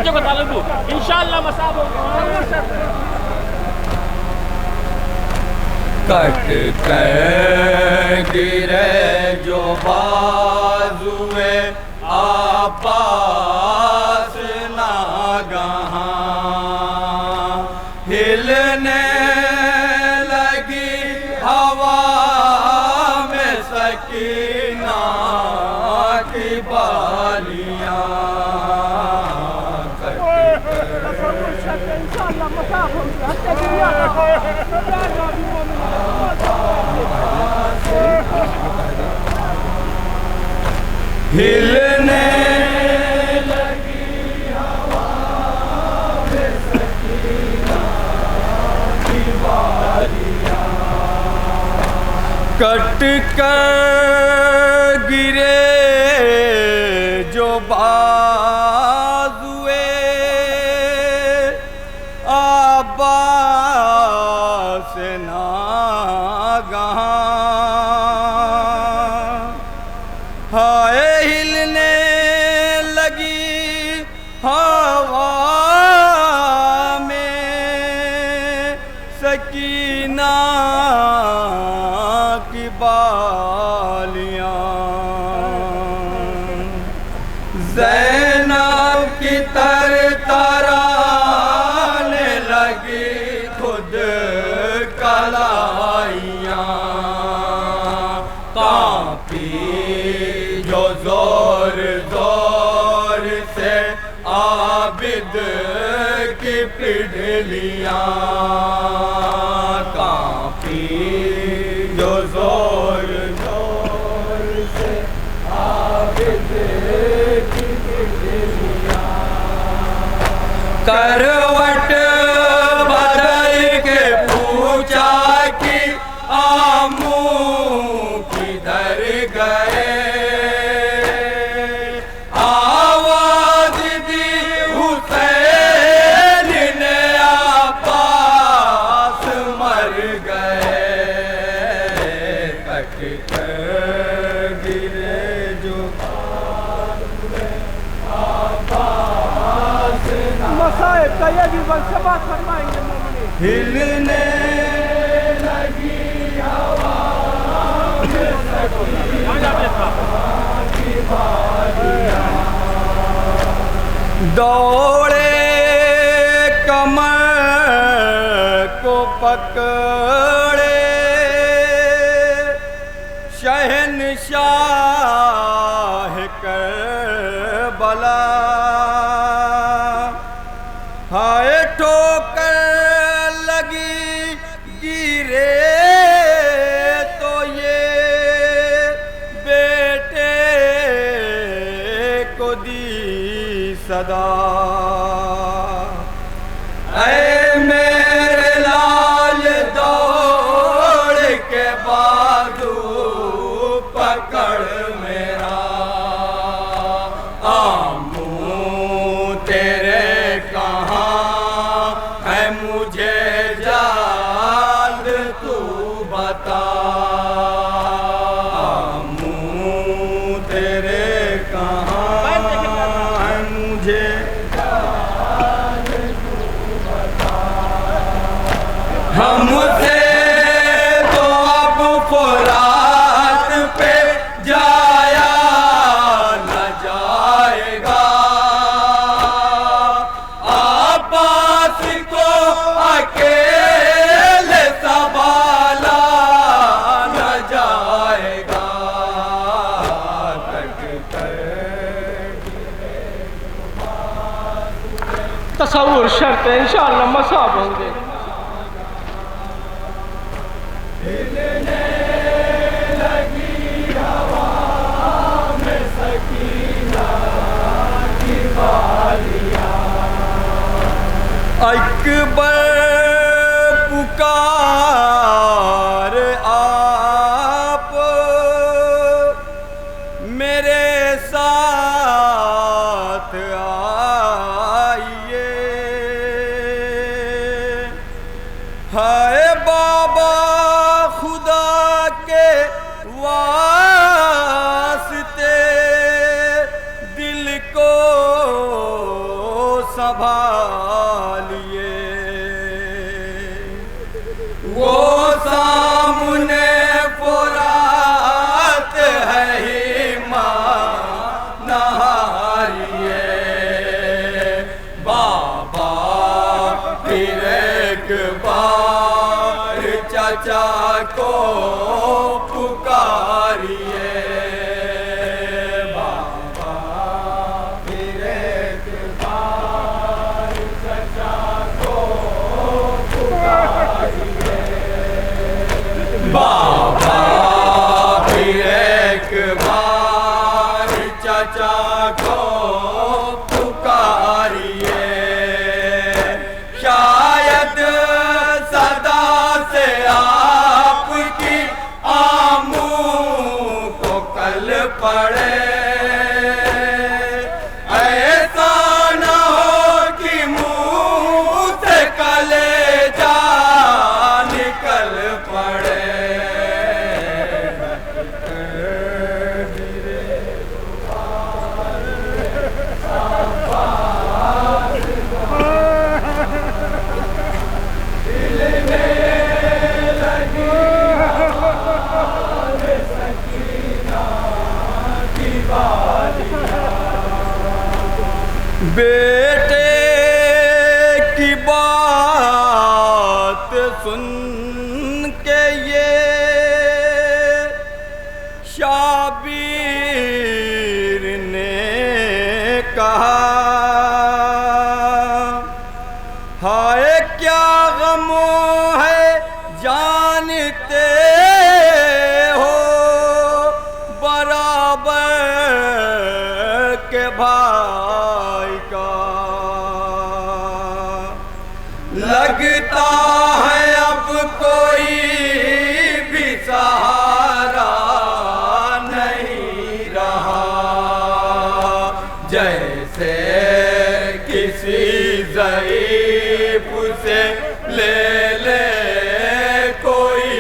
बच्चों को ताल्लुक दो इंशाअल्लाह मसाब होगा। कट कर गिरे जो बाजुए आपास नागहां, हिलने लगी हवा में सकीना की बालियां। हिलने लगी हवा में सकीना की बालियां। कट कर गिरे जो बाजुए आबास नागहां, हाय हिलने लगी हवा में सकीना की बालियां। ज़ैनब की तरतराने लगी खुद कलाइयां, कांपी जो जोर जोर से आबिद की पिड़लियां, कांपी जो जोर जोर से आबिद की पिड़लियां। करवट बदल के पूछा कि आमू किधर गए, आवाज दी हुसैन ने आपास मर गए। कट कर गिरे जो आपास मसाइब का ये भी बलसबा फरमाएंगे मोमिनीन। हिलने लगी हवा में सकीना की बालियां। दौड़े कमर को पकड़े शहनशाह करबला, हाय ठोकर लगी गिरे तो ये बेटे को दी सदा। ऐ मेरे लाल दौड़ के बाजू पकड़ मेरा, आमू तेरे कहाँ है मुझे जान तू बता। आमू तेरे कहाँ है मुझे जान तू बता। हमसे तो अब फुरात पे जाया न जाएगा, आपास को अकेले संभाला न जाएगा। तसव्वुर शर्त है इंशाअल्लाह मसाब होंगे। हिलने लगी हवा में सकीना की बालियां। अकबर पुकार आप मेरे साथ आइए, हाय बाबा खुदा के वास्ते दिल को संभालिए। वो सामने फुरात है ही माँ नहारिए। बाबा फिर एक बार चाचा को पुकारिए। बाबा फिर एक बार चाचा को पुकारिए। बाबा फिर एक बार चाचा को पुकारिए। शायद सदा से आपकी आमू को कल पड़े। ऐसा न हो कि मुंह से कलेजा निकल पड़े। बेटे की बात सुन के ये शाबीर ने कहा, हाय क्या गम है जानते हो बराबर के भाई का। लगता है अब कोई भी सहारा नहीं रहा। जैसे किसी ज़ईफ़ से ले ले कोई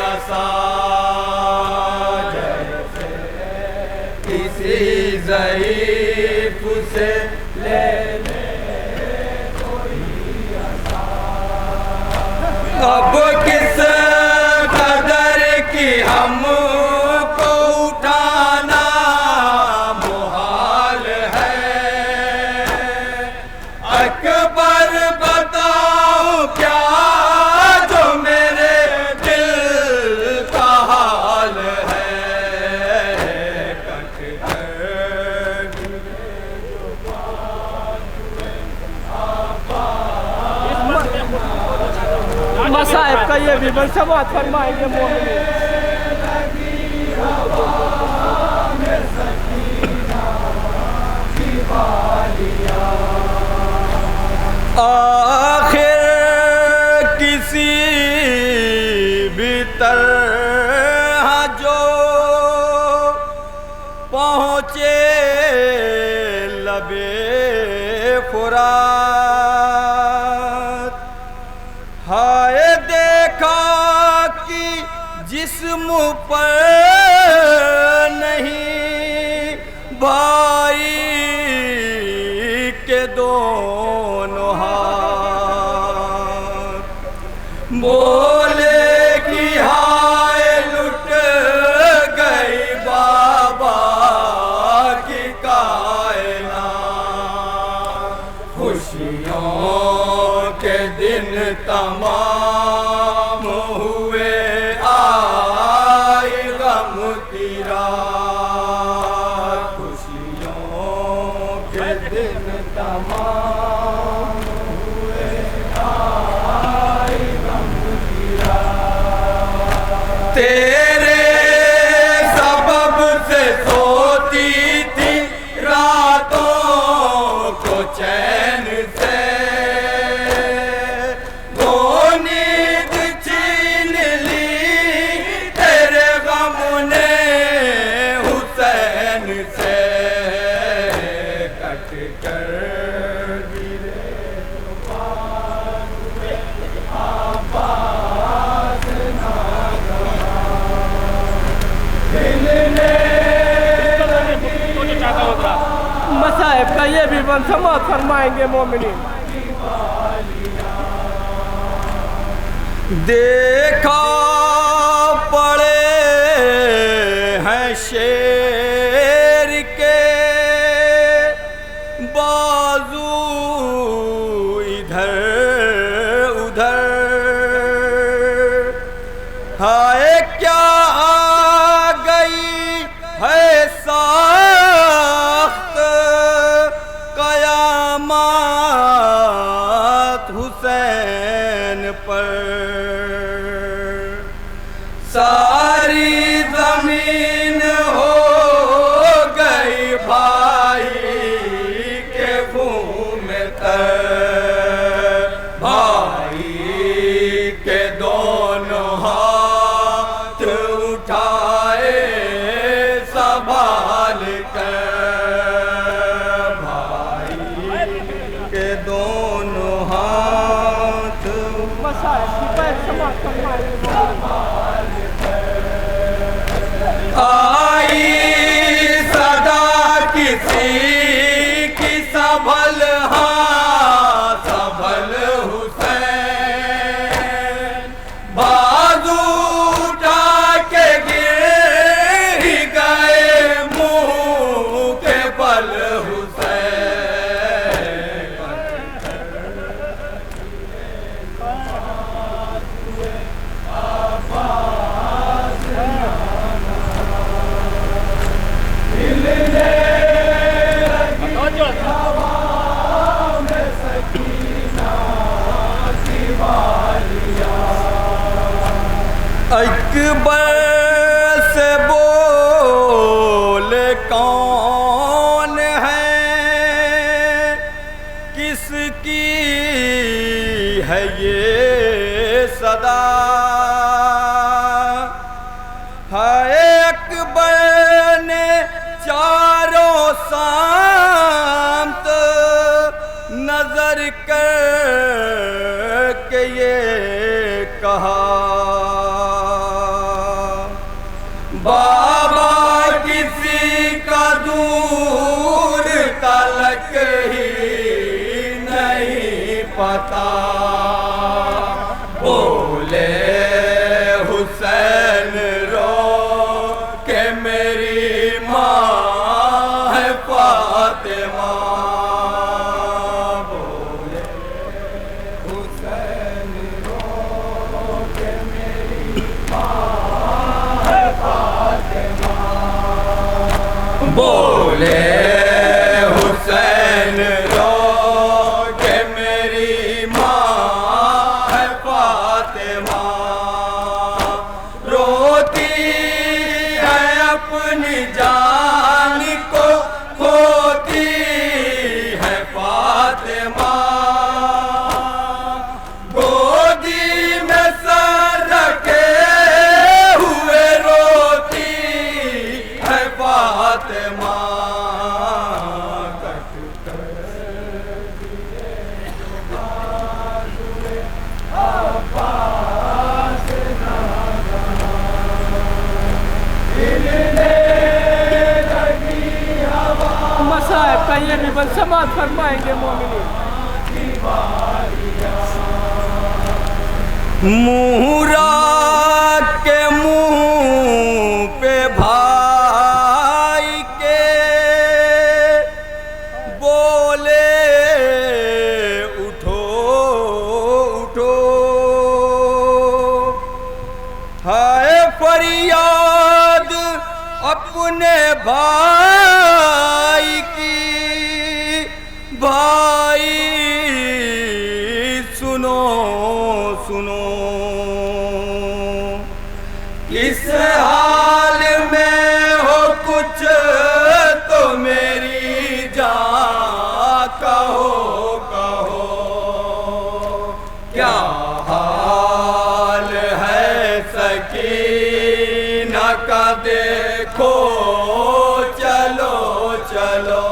आसा। जैसे किसी ज़ईफ़ से ले ले कोई आसा। अब किस कदर की हमको उठाना मुहाल है। अकबर बताओ क्या जो मेरे दिल का हाल है। कट मसाइब का ये भी बलसबात फरमाएंगे मोमिन। आखिर किसी भी तरह जो पहुँचे लबे फुरात। हाय देखा कि जिस्म पर नहीं भाई के दोनों हाथ। बोले कि हाय लुट गई बाबा की कायनात। खुशियों के दिन तमाम हुए आए गम की रात। खुशियों के दिन तमाम हुए आए गम की रात। तेरे सबब से सोती थी रातों को चैन से। वो नींद छीन ली तेरे गम ने हुसैन से। कट कर गिरे आवाज़ ना गवा। दिल ने तो चाहता होगा मसाइब साहब का ये भी बन समात फरमाएंगे मोमिनीन। देखा पड़े हैं शेर के बाजू इधर उधर, हाय क्या आ गई है साख्त कयामत हुसैन पर। सारी जमीन हो गई भाई के खून में तर, भाई के दोनों हाथ उठाए संभाल कर, भाई के दोनों हाथ मसाइब की पैर समात फरमाएंगे। आई सदा किसी की सबल, हाँ सबल हुसैन, बाजू उठा के गिर ही गए मुंह के बल हुसैन। अकबर से बोले कौन है, किसकी है ये सदा, हाय अकबर ने चारों सामत नजर कर के ये कहा, बाबा किसी का दूर तलक ही नहीं पता, बोले हुसैन रो के मेरी माँ है फातिमा, बोले हुसैन रो के मेरी माँ है फातिमा, बोले हुसैन रो के मेरी माँ है फातिमा, रोती है अपनी जान को खोती है फातिमा, गोदी में सर रखे हुए रोती है फातिमा, मसाइब का ये भी बन समात फरमाएंगे मोमिनीन। मुहरा के मुंह पे भाई के बोले उठो उठो, हाय फरियाद अपने भाई की, भाई सुनो सुनो, किस हाल में हो कुछ तो मेरी जान कहो कहो, क्या हाल है सकीना का देखो चलो चलो,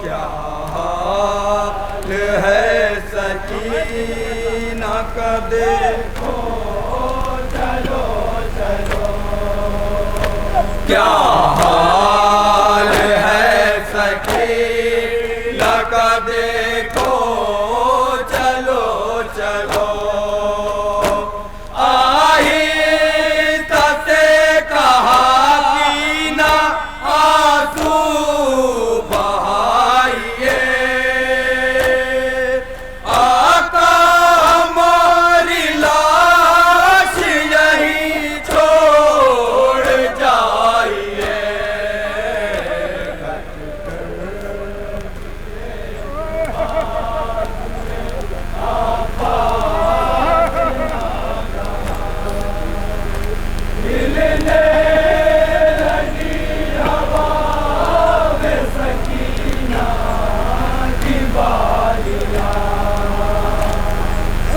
क्या हाल है सकीना का देखो चलो चलो, क्या हाल है सकीना सकीना का देखो चलो चलो आहिस्ता से कहा कीना आंसू बहाइए आका हमारी लाश यहीं छोड़ जाइए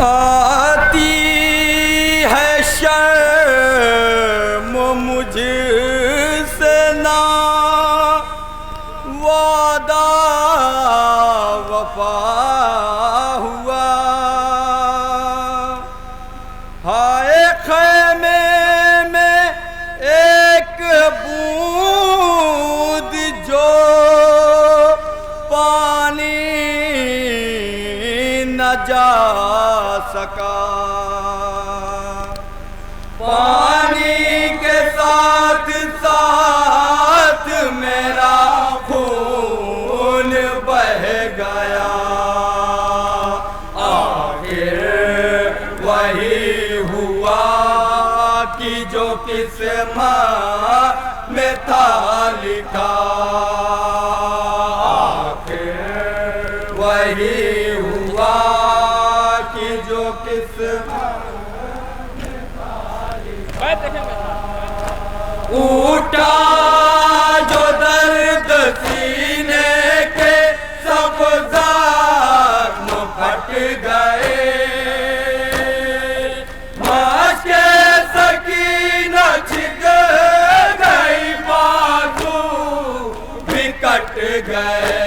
आती है शर्म मुझसे ना वादा वफा हुआ हाय खैमे में एक बूंद जो पानी न जा सका पानी के साथ साथ मेरा खून बह गया आखिर वही हुआ कि जो किस्मत में था लिखा आखिर वही हुआ कि जो उठा जो दर्द सीने के सब ज़ख्म फट गए माशके सकीना छिद गई बाजू भी कट गए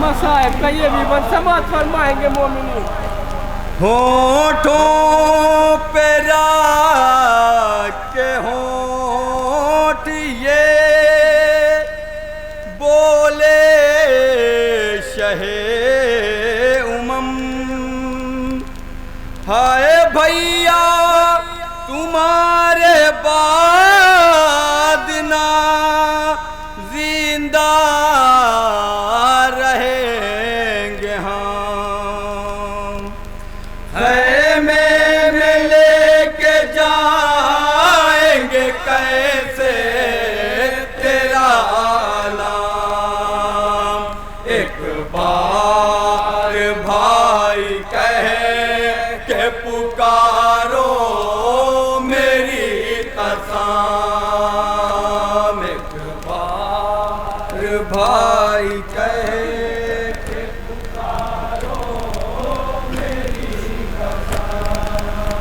मसाइब का ये भी बन समात फरमाएंगे मोमिनी होठों पे के होठ ये बोले शहे उमम हाय भैया तुम्हारे बाद ना जिंदा रहेंगे हम खैमे में लेके जाएंगे कैसे तेरा नाम एक बार भाई कहे के पुकारो मेरी कसम एक बार भाई कहे के पुकारो मेरी कसम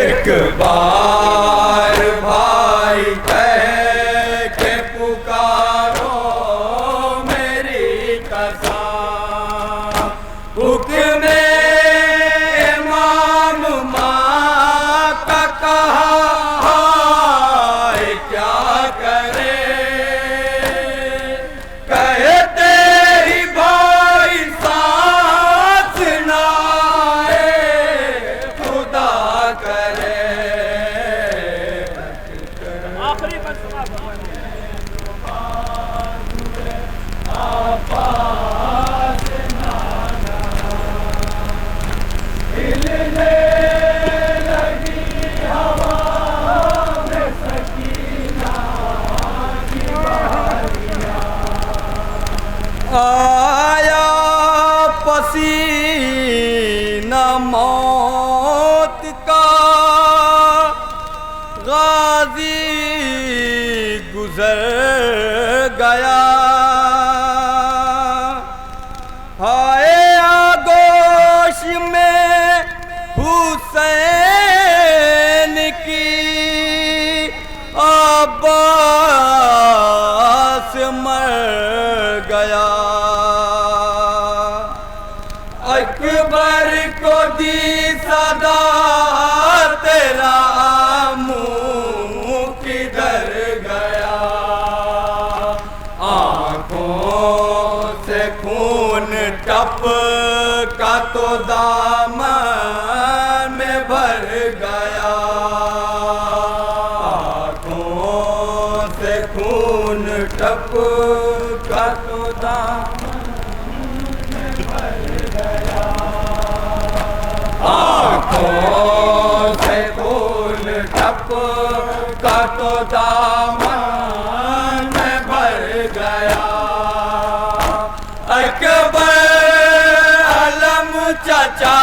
एक बार भाई कहे के पुकारो मेरी कसम हुक्म इमाम माँ का कहा हाय क्या करे कहते ही भाई सांस ना आए खुदा करे आखिरी बस आया पसीना मौत का गाजी गुजर गया हाय आगोश में हुसैन की आबाद मर गया। अकबर को दी सदा तेरा मुंह किधर गया। आंखों से खून टप का तो दामन में भर गया। आंखों से खून टप का तो दामन में भर गया। आंखों से खून टप का तो दामन में भर गया। अकबर आलम चाचा